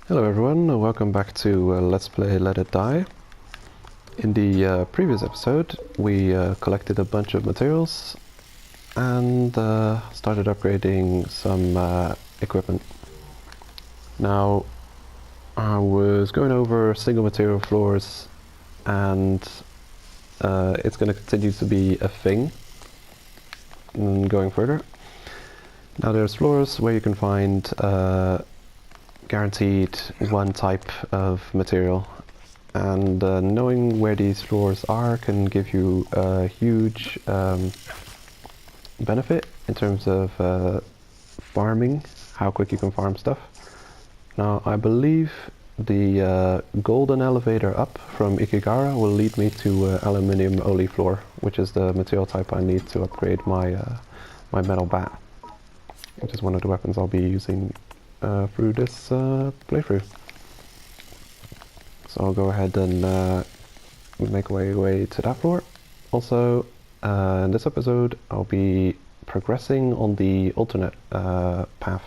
Hello everyone, welcome back to Let's Play Let It Die. In the previous episode we collected a bunch of materials and started upgrading some equipment. Now I was going over single material floors and it's going to continue to be a thing going further. Now there's floors where you can find guaranteed one type of material, and knowing where these floors are can give you a huge benefit in terms of farming, how quick you can farm stuff. Now I believe the golden elevator up from Ikigara will lead me to aluminium Oli floor, which is the material type I need to upgrade my my metal bat, which is one of the weapons I'll be using through this playthrough. So I'll go ahead and make my way to that floor. Also, in this episode I'll be progressing on the alternate path.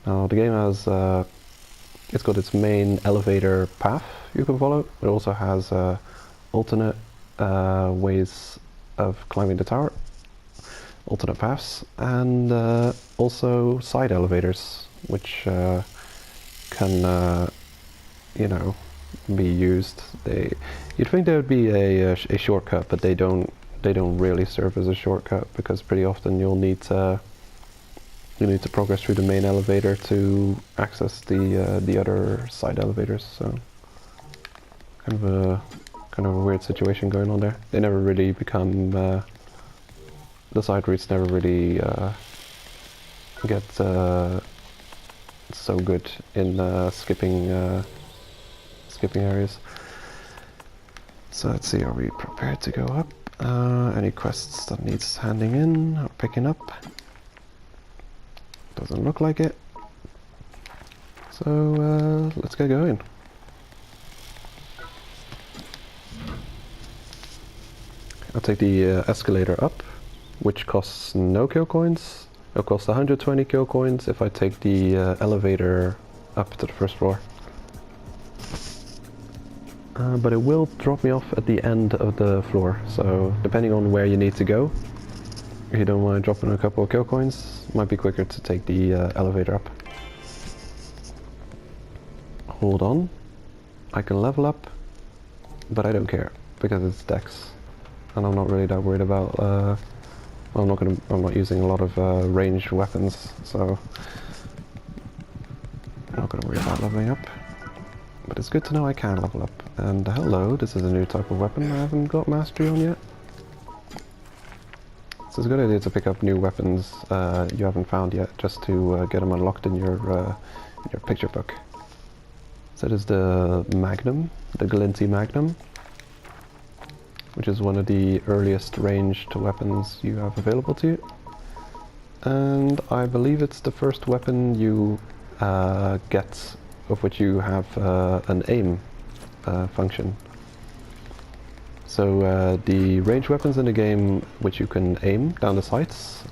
Now the game has, it's got its main elevator path you can follow. It also has alternate ways of climbing the tower, alternate paths, and also side elevators, which can, you know, be used. You'd think there would be a shortcut, but they don't really serve as a shortcut, because pretty often you'll need to progress through the main elevator to access the other side elevators. So kind of a weird situation going on there. They never really become the side routes never really get so good in skipping areas. So let's see, are we prepared to go up? Any quests that needs handing in or picking up? Doesn't look like it. So let's get going. I'll take the escalator up, which costs no kill coins. It'll cost 120 kill coins if I take the elevator up to the first floor. But it will drop me off at the end of the floor, so depending on where you need to go, if you don't want to drop in a couple of kill coins, it might be quicker to take the elevator up. Hold on, I can level up, but I don't care, because it's dex, and I'm not really that worried about I'm not using a lot of ranged weapons, so I'm not gonna worry about leveling up. But it's good to know I can level up. And hello, this is a new type of weapon I haven't got mastery on yet. So it's a good idea to pick up new weapons you haven't found yet, just to get them unlocked in your picture book. So that is the Magnum, the Glinty Magnum, which is one of the earliest ranged weapons you have available to you. And I believe it's the first weapon you get of which you have an aim function. So the ranged weapons in the game which you can aim down the sights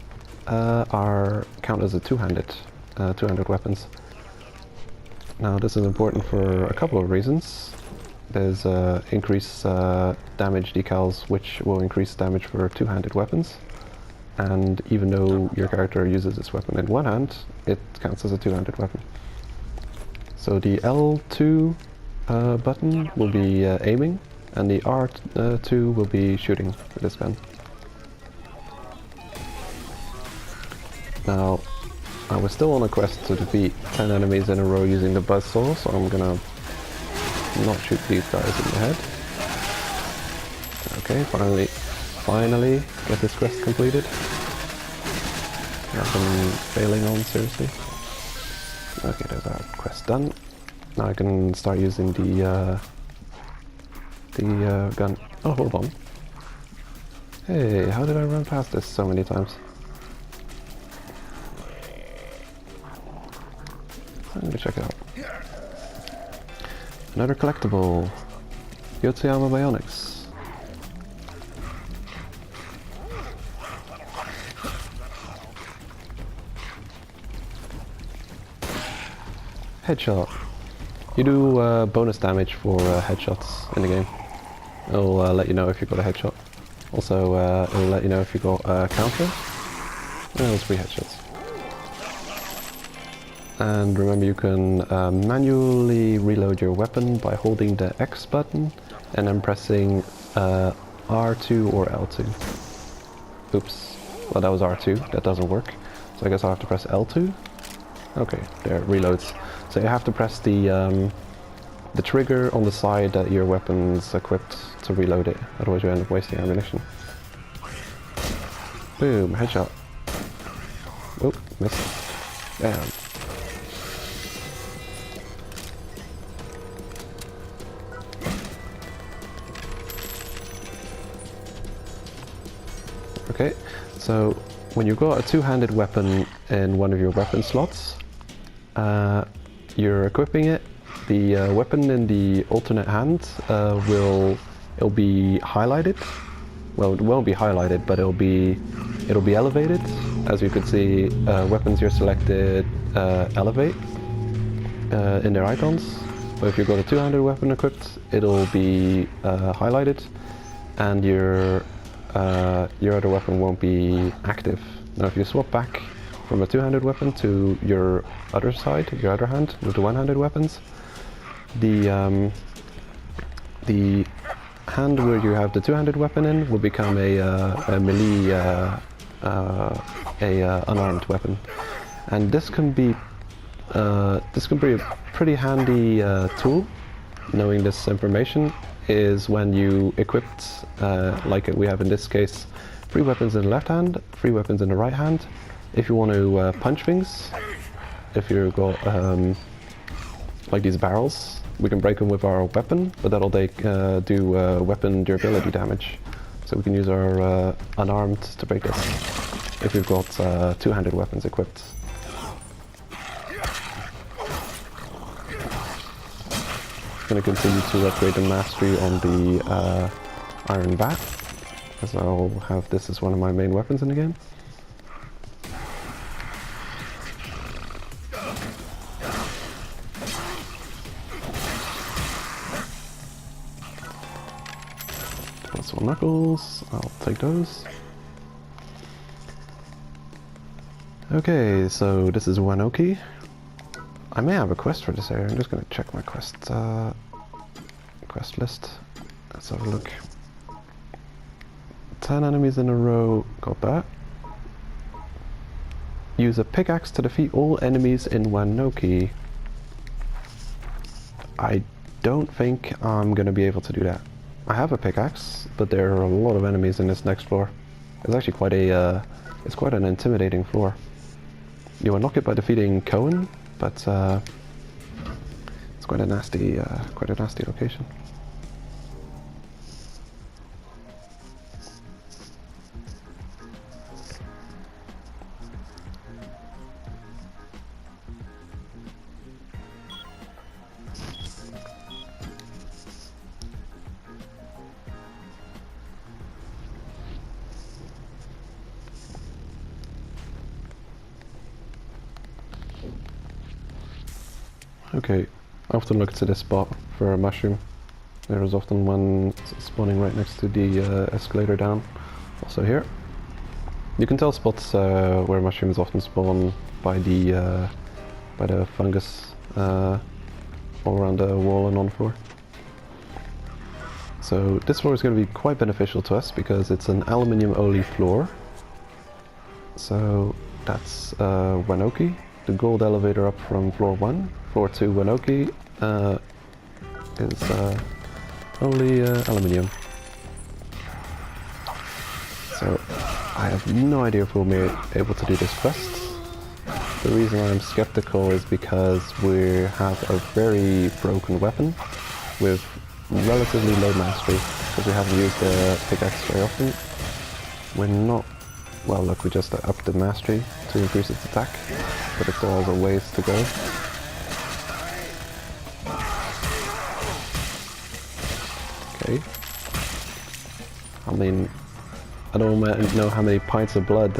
count as a two-handed weapons. Now this is important for a couple of reasons. There's increased damage decals, which will increase damage for two-handed weapons, and even though your character uses this weapon in one hand, it counts as a two-handed weapon. So the L2 button will be aiming, and the R2 will be shooting with this gun. Now, I was still on a quest to defeat 10 enemies in a row using the buzzsaw, so I'm gonna not shoot these guys in the head. Okay, finally get this quest completed. I've been failing on, seriously. Okay, there's our quest done. Now I can start using the gun. Oh, hold on. Hey, how did I run past this so many times? I'm gonna check it out. Another collectible. Yotsuyama Bionics. Headshot. You do bonus damage for headshots in the game. It'll let you know if you got a headshot. Also, it'll let you know if you got a counter. And it was 3 headshots. And remember, you can manually reload your weapon by holding the X button and then pressing R2 or L2. Oops. Well, that was R2. That doesn't work. So I guess I'll have to press L2. Okay, there it reloads. So you have to press the trigger on the side that your weapon's equipped to reload it. Otherwise you end up wasting ammunition. Boom, headshot. Oh, missed. Damn. Okay, so when you've got a two-handed weapon in one of your weapon slots, you're equipping it. The weapon in the alternate hand it'll be highlighted. Well, it won't be highlighted, but it'll be elevated. As you can see, weapons you're selected elevate in their icons. But if you've got a two-handed weapon equipped, it'll be highlighted, and your other weapon won't be active. Now, if you swap back from a two-handed weapon to your other side, your other hand, with the one-handed weapons, the hand where you have the two-handed weapon in will become a melee, unarmed weapon, and this can be a pretty handy tool. Knowing this information is when you equipped, like we have in this case, 3 weapons in the left hand, 3 weapons in the right hand. If you want to punch things, if you've got like these barrels, we can break them with our weapon, but that'll do weapon durability damage. So we can use our unarmed to break this if we've got two-handed weapons equipped. I'm going to continue to upgrade the mastery on the iron bat, as I'll have this as one of my main weapons in the game. Plus 1 knuckles, I'll take those. Okay, so this is Wanoki. I may have a quest for this area. I'm just going to check my quest list. Let's have a look. 10 enemies in a row, got that. Use a pickaxe to defeat all enemies in Wanoki. I don't think I'm going to be able to do that. I have a pickaxe, but there are a lot of enemies in this next floor. It's actually quite an intimidating floor. You unlock it by defeating Cohen, but it's quite a nasty location. Okay, I often look to this spot for a mushroom. There is often one spawning right next to the escalator down. Also here. You can tell spots where mushrooms often spawn by the fungus all around the wall and on the floor. So this floor is going to be quite beneficial to us because it's an aluminium only floor. So that's Wanoki. The gold elevator up from floor 1. Floor 2 Wanoki is only aluminium. So I have no idea if we'll be able to do this quest. The reason I'm skeptical is because we have a very broken weapon with relatively low mastery, because we haven't used the pickaxe very often. We're not... Well, look, we just upped the mastery to increase its attack, but it still has a ways to go. Okay. I mean, I don't know how many pints of blood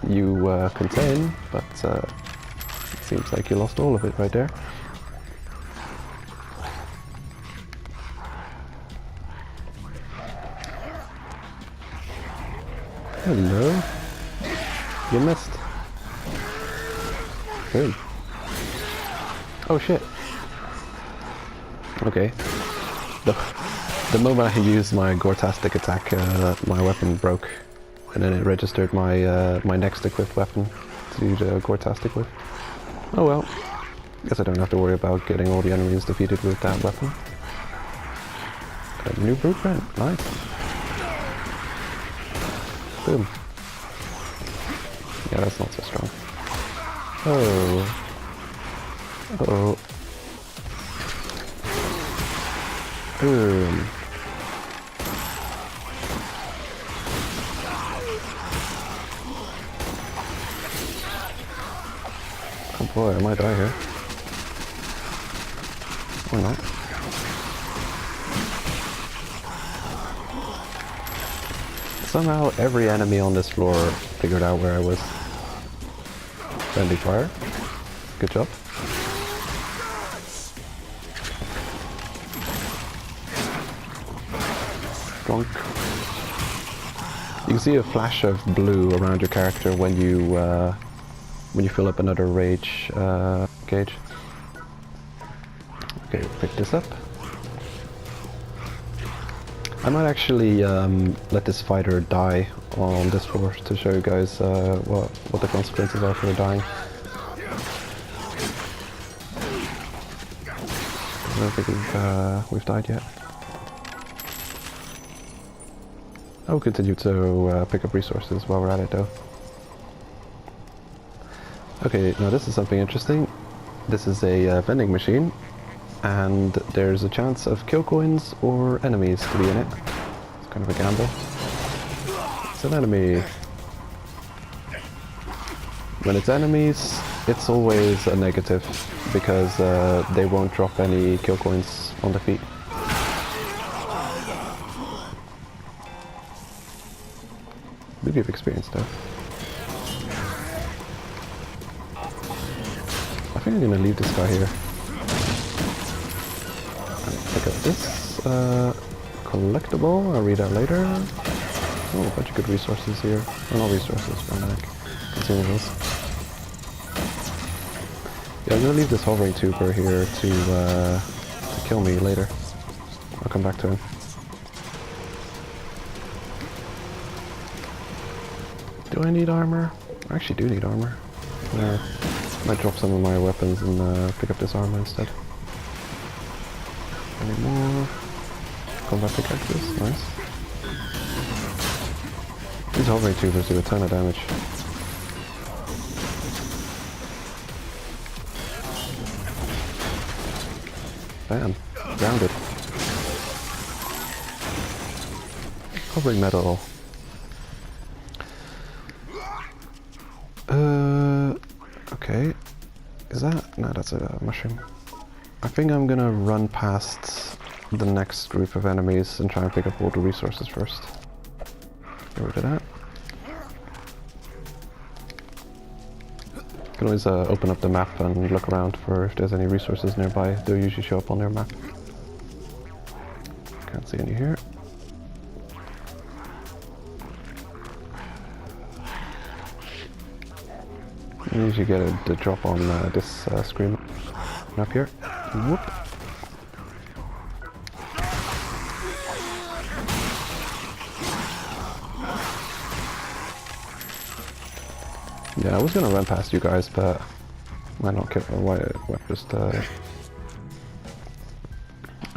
you contain, but it seems like you lost all of it right there. Hello. You missed. Good. Oh shit. Okay. The moment I used my Gore-tastic attack, my weapon broke, and then it registered my my next equipped weapon to do the Gore-tastic with. Oh well. Guess I don't have to worry about getting all the enemies defeated with that weapon. A new blueprint. Nice. Boom. Yeah, that's not so strong. Oh. Uh-oh. Boom. Oh boy, I might die here. Or not. Somehow every enemy on this floor figured out where I was. Friendly fire. Good job. Drunk. You can see a flash of blue around your character when you fill up another rage gauge. Okay, pick this up. I might actually let this fighter die on this floor to show you guys what the consequences are for dying. I don't think we've died yet. I'll continue to pick up resources while we're at it though. Okay, now this is something interesting. This is a vending machine, and there's a chance of kill coins or enemies to be in it. It's kind of a gamble. It's an enemy. When it's enemies, it's always a negative, because they won't drop any kill coins on defeat. We give experience though. I think I'm gonna leave this guy here. Pick up this collectible. I'll read that later. Oh, a bunch of good resources here. Well, not resources, but like consumables. Yeah, I'm gonna leave this hovering tuber here to kill me later. I'll come back to him. Do I need armor? I actually do need armor. Yeah, might drop some of my weapons and pick up this armor instead. Any more combat pickaxes? Nice. These hovering tubers do a ton of damage. Bam. Grounded. Hovering metal. Okay. Is that? No, that's a mushroom. I think I'm gonna run past the next group of enemies and try and pick up all the resources first. Get rid of that. You can always open up the map and look around for if there's any resources nearby. They'll usually show up on their map. Can't see any here. You usually get a drop on this screen up here. Whoop. Yeah, I was gonna run past you guys, but might not care. Why just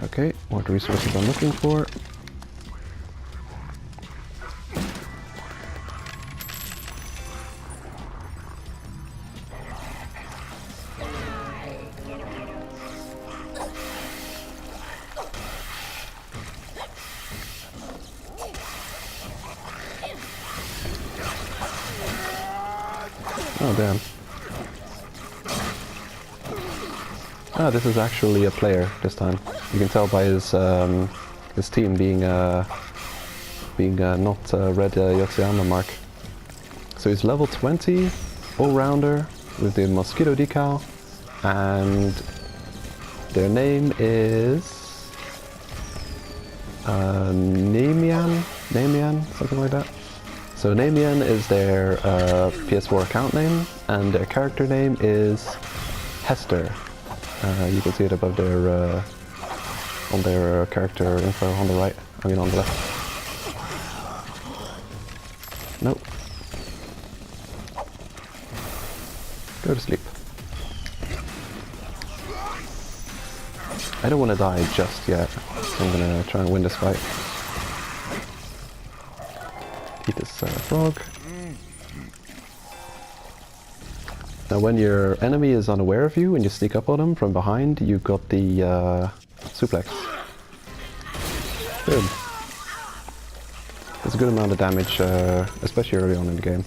okay, what resources I'm looking for. Oh damn. Ah, this is actually a player this time. You can tell by his team being not red Yotsuyama mark. So he's level 20, all-rounder with the mosquito decal, and their name is Namian, something like that. So Namien is their PS4 account name, and their character name is Hester. You can see it above their on their character info on the right. I mean on the left. Nope. Go to sleep. I don't want to die just yet, so I'm gonna try and win this fight. Eat this frog. Now when your enemy is unaware of you and you sneak up on them from behind, you've got the suplex. Good. It's a good amount of damage, especially early on in the game.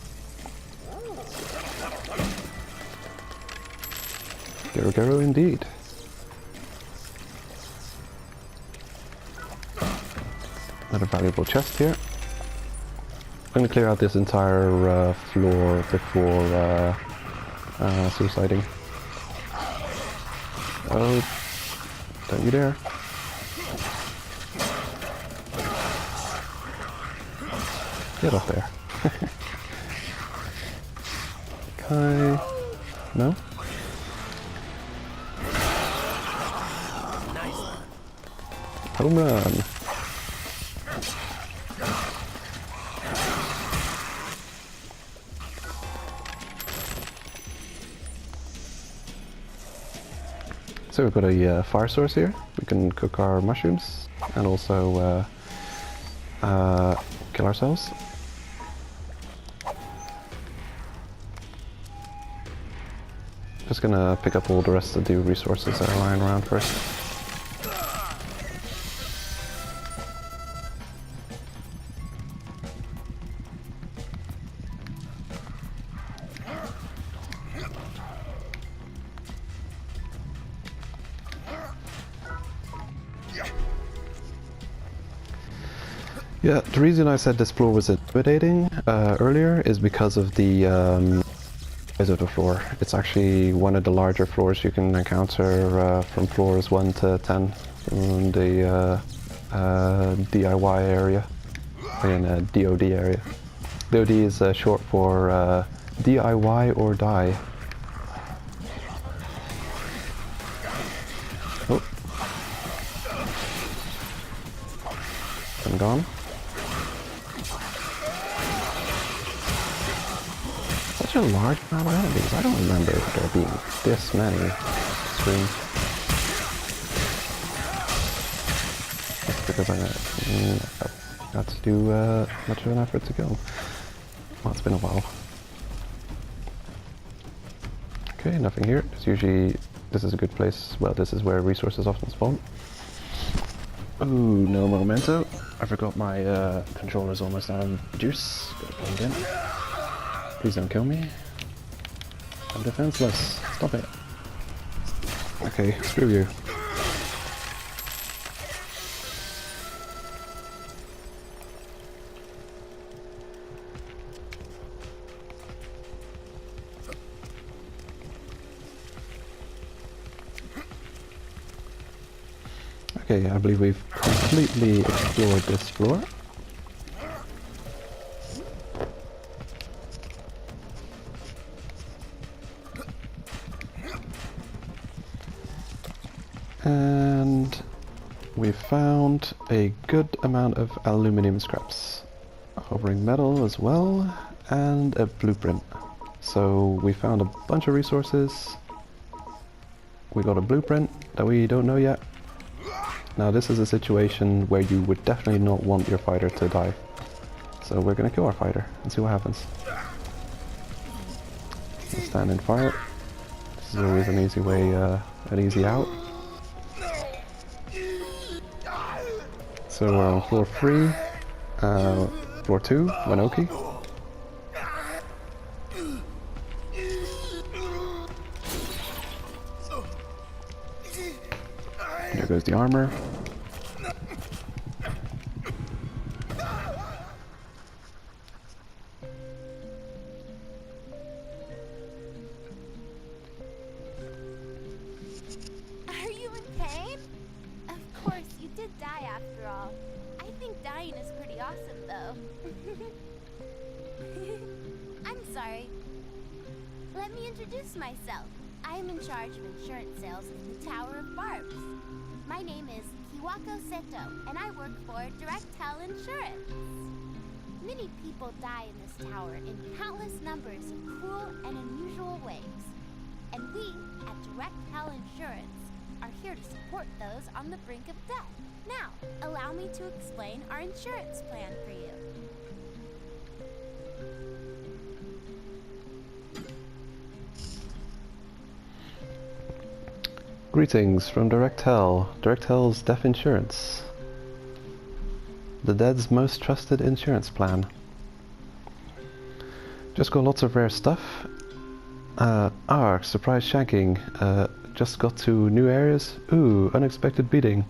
Gerro-Gerro indeed. Another valuable chest here. I'm going to clear out this entire floor before suiciding. Oh, don't you dare. Get off there. Okay. No? Home run. So we've got a fire source here. We can cook our mushrooms and also kill ourselves. Just gonna pick up all the rest of the resources that are lying around first. Yeah, the reason I said this floor was intimidating earlier is because of the size of the floor. It's actually one of the larger floors you can encounter from floors 1 to 10 in the DIY area, in DOD area. DOD is short for DIY or die. Oh. I'm gone. Such a large amount of enemies. I don't remember there being this many screens. That's because I got to do much of an effort to kill. Well, it's been a while. Okay, nothing here. It's usually, this is a good place. Well, this is where resources often spawn. Ooh, no memento. I forgot my controller's almost out of juice. Gotta plug it in. Please don't kill me. I'm defenseless. Stop it. Okay, screw you. Okay, I believe we've completely explored this floor. And we found a good amount of aluminium scraps, hovering metal as well, and a blueprint. So we found a bunch of resources. We got a blueprint that we don't know yet. Now this is a situation where you would definitely not want your fighter to die. So we're gonna kill our fighter and see what happens. Let's stand in fire. This is always an easy way, an easy out. So we're on floor 3, floor 2, Wanoki. There goes the armor. Are you in pain? Of course, you did die after all. I think dying is pretty awesome, though. sorry. Let me introduce myself. I am in charge of insurance sales in the Tower of Barbs. My name is Kiwako Seto, and I work for Direct Hell Insurance. Many people die in this tower in countless numbers in cruel and unusual ways. And we, at Direct Hell Insurance, are here to support those on the brink of death. Now, allow me to explain our insurance plan for you. Greetings from Direct Hell. Direct Hell's Death Insurance. The dead's most trusted insurance plan. Just got lots of rare stuff. Surprise shanking. Just got to new areas. Ooh, unexpected beating.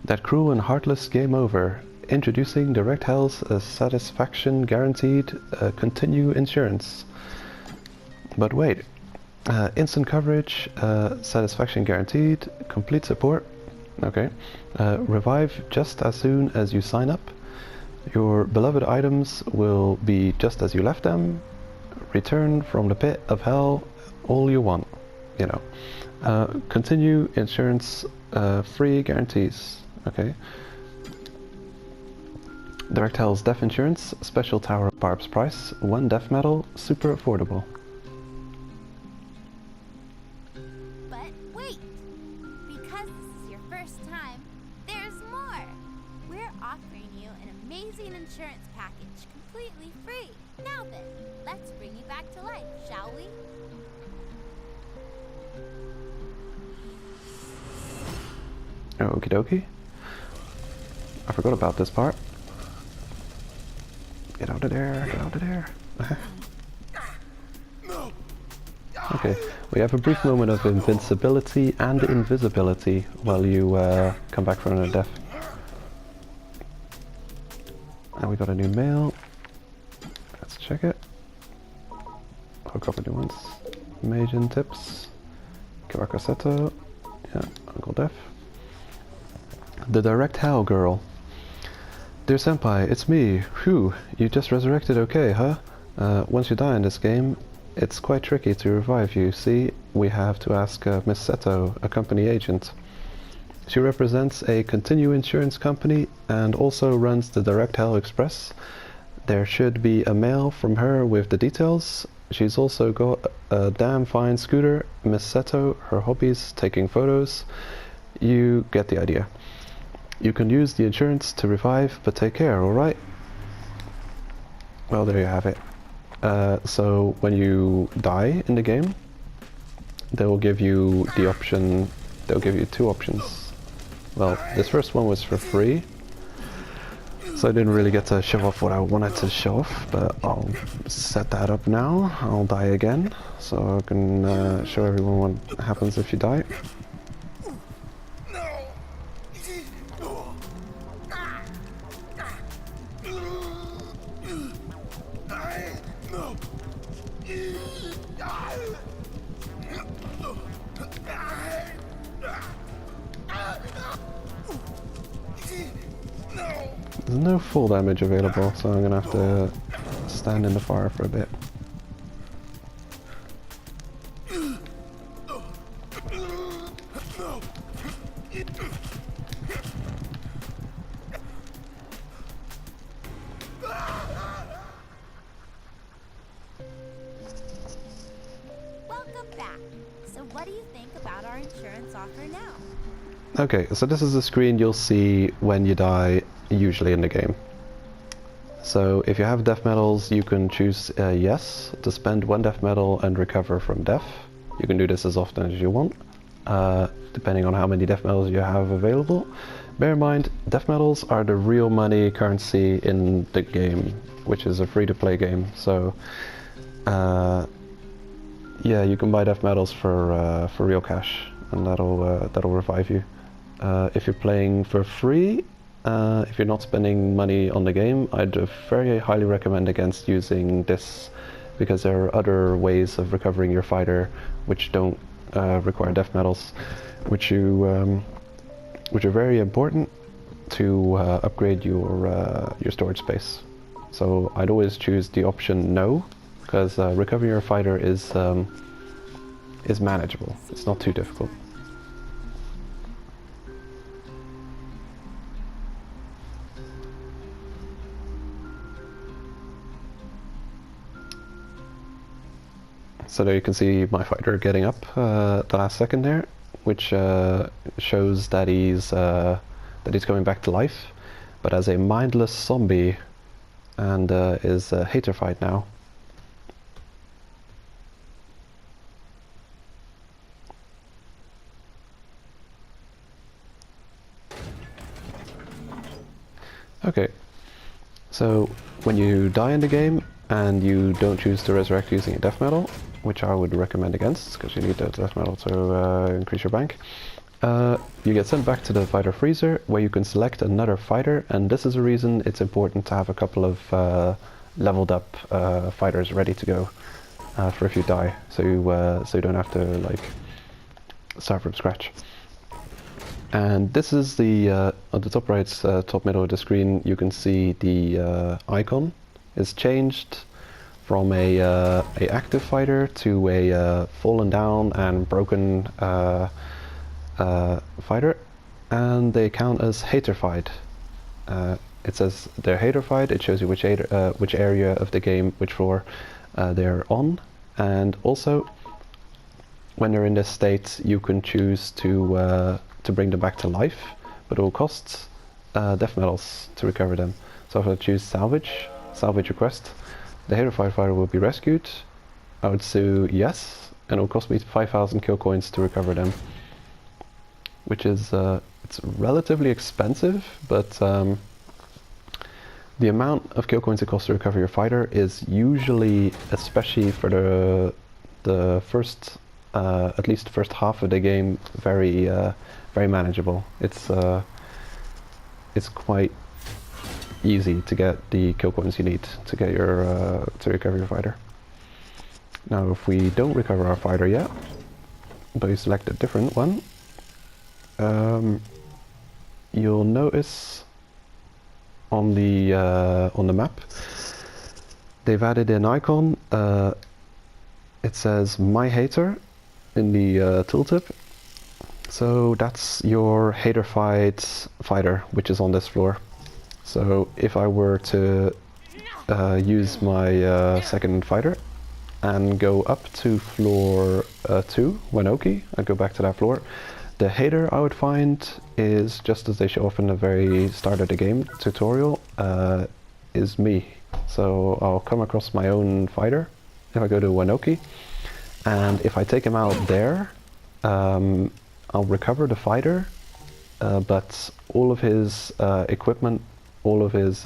That cruel and heartless game over. Introducing Direct Hell's satisfaction guaranteed continue insurance. But wait. Instant coverage, satisfaction guaranteed, complete support. Okay. Revive just as soon as you sign up. Your beloved items will be just as you left them. Return from the pit of hell all you want. You know. Continue insurance free guarantees. Okay. Direct Hell's Death Insurance, Special Tower of Barbs price, 1 death metal, super affordable. Insurance package completely free. Now then, let's bring you back to life, shall we? Okie dokie. I forgot about this part. Get out of there, get out of there. Okay, we have a brief moment of invincibility and invisibility while you come back from a death. And we got a new mail. Let's check it. Hook up a new ones. Majin tips. Kiwako Seto. Yeah, Uncle Def. The Direct Hell girl. Dear Senpai, it's me. Phew, you just resurrected okay, huh? Once you die in this game, it's quite tricky to revive you. See, we have to ask Miss Seto, a company agent. She represents a Continue Insurance company and also runs the Direct Hell Express. There should be a mail from her with the details. She's also got a damn fine scooter. Miss Seto, her hobbies, taking photos. You get the idea. You can use the insurance to revive, but take care, alright? Well, there you have it. So when you die in the game, they will give you the option, they'll give you 2 options. Well, this first one was for free, so I didn't really get to show off what I wanted to show off, but I'll set that up now. I'll die again, so I can show everyone what happens if you die. There's no full damage available, so I'm gonna have to stand in the fire for a bit. Welcome back. So what do you think about our insurance offer now? Okay, so this is the screen you'll see when you die, usually in the game. So if you have death medals, you can choose yes to spend 1 death medal and recover from death. You can do this as often as you want, depending on how many death medals you have available. Bear in mind, death medals are the real money currency in the game, which is a free-to-play game. So yeah, you can buy death medals for real cash, and that'll revive you. If you're playing for free, if you're not spending money on the game, I'd very highly recommend against using this, because there are other ways of recovering your fighter which don't require death medals, which are very important to upgrade your storage space. So I'd always choose the option no, because recovering your fighter is manageable. It's not too difficult. So there you can see my fighter getting up the last second there, which shows that he's coming back to life, but as a mindless zombie, and is Haterfying now. Okay, so when you die in the game and you don't choose to resurrect using a death metal, which I would recommend against, because you need the death metal to increase your bank. You get sent back to the fighter freezer, where you can select another fighter, and this is a reason it's important to have a couple of leveled up fighters ready to go for if you die, so you don't have to like start from scratch. And this is the on the top right, top middle of the screen, you can see the icon is changed from a active fighter to a fallen down and broken fighter, and they count as Haterfied. It says they're Haterfied. It shows you which area of the game, which floor they're on, and also when they're in this state, you can choose to bring them back to life, but it will cost death metals to recover them. So if I choose salvage request, the Haterfied fighter will be rescued. I would say yes, and it will cost me 5,000 kill coins to recover them, which is it's relatively expensive, but the amount of kill coins it costs to recover your fighter is usually, especially for the first at least the first half of the game, very manageable. It's quite easy to get the kill coins you need to get your to recover your fighter. Now, if we don't recover our fighter yet, but you select a different one, you'll notice on the map they've added an icon. It says "My Hater" in the tooltip. So that's your Haterfied fighter, which is on this floor. So if I were to use my second fighter and go up to floor 2, Wanoki, I'd go back to that floor. The Hater I would find is, just as they show off in the very start of the game tutorial, is me. So I'll come across my own fighter if I go to Wanoki, and if I take him out there, I'll recover the fighter, but all of his equipment, all of his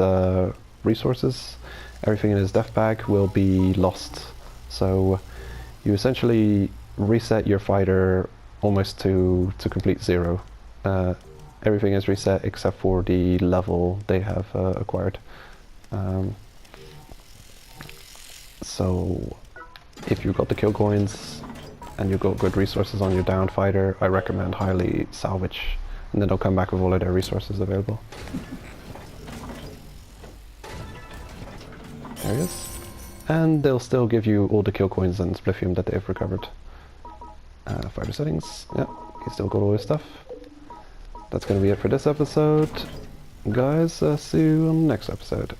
resources, everything in his death bag will be lost. So you essentially reset your fighter almost to complete zero. Everything is reset except for the level they have acquired. So if you've got the kill coins and you've got good resources on your downed fighter, I recommend highly salvage, and then they'll come back with all of their resources available. There he is. And they'll still give you all the kill coins and spliffium that they've recovered. Fighter settings, yeah, he's still got all his stuff. That's going to be it for this episode. Guys, see you on the next episode.